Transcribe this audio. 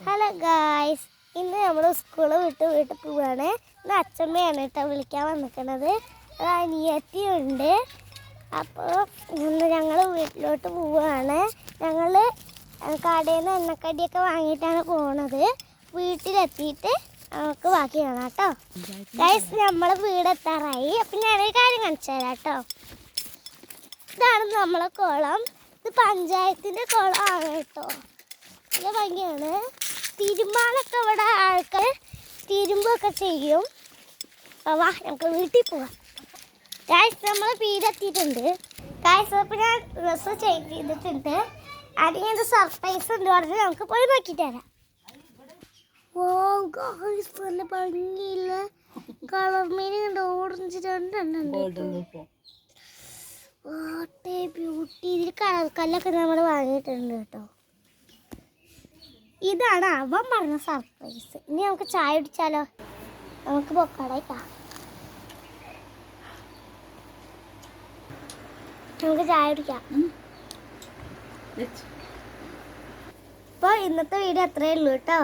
Hello guys, ഇന്ന് നമ്മൾ school വിട്ട് വീട്ടിൽ പോവുകയാണ്. ഇന്ന് അച്ഛമ്മയാണ് കേട്ടോ വിളിക്കാൻ വന്നിരിക്കുന്നത്. അനിയത്തിയുണ്ട്. അപ്പോൾ ഇന്ന് ഞങ്ങൾ വീട്ടിലോട്ട് പോവുകയാണ്. ഞങ്ങൾ കടയിൽ നിന്ന് എണ്ണക്കടിയൊക്കെ വാങ്ങിയിട്ടാണ് പോകുന്നത്. വീട്ടിലെത്തിയിട്ട് നമുക്ക് ബാക്കി കാണാം കേട്ടോ. ഗായ്സ്, നമ്മളെ വീടെത്താറായി. അപ്പം ഞാനൊരു കാര്യം കാണിച്ചു തരാം കേട്ടോ. ഇതാണ് നമ്മളെ കുളം. ഇത് പഞ്ചായത്തിൻ്റെ കുളമാണ് കേട്ടോ. നല്ല ഭംഗിയാണ്. തിരുമ്പാലൊക്കെ ഇവിടെ ആൾക്കാർ തിരുമ്പൊക്കെ ചെയ്യും. വാ, നമുക്ക് വീട്ടിൽ പോവാം. ഗായ്സ്, നമ്മൾ വീടെത്തിയിട്ടുണ്ട്. ഗായ്സ്, അപ്പോൾ ഞാൻ ഡ്രസ്സ് ചേഞ്ച് ചെയ്തിട്ടുണ്ട്. അതിന് സർപ്രൈസ് ഉണ്ട് പറഞ്ഞ് നമുക്ക് പോയി നോക്കിയിട്ട് തരാം. ഓ ഗായ്സ്, നല്ല ഭംഗിയില്ല കളർ മീനുണ്ട്. ഓറഞ്ച് രണ്ടെണ്ണുണ്ട്. ബ്യൂട്ടി. ഇതിൽ കളർ കല്ലൊക്കെ നമ്മൾ വാങ്ങിയിട്ടുണ്ട് കേട്ടോ. ഇതാണ് അവൻ പറഞ്ഞ സർപ്രൈസ്. ഇനി നമുക്ക് ചായ കുടിച്ചാലോ? നമുക്ക് പൊക്കടേക്കാം. നമുക്ക് ചായ കുടിക്കാം. അപ്പോൾ ഇന്നത്തെ വീഡിയോ അത്രയേ ഉള്ളൂ കേട്ടോ.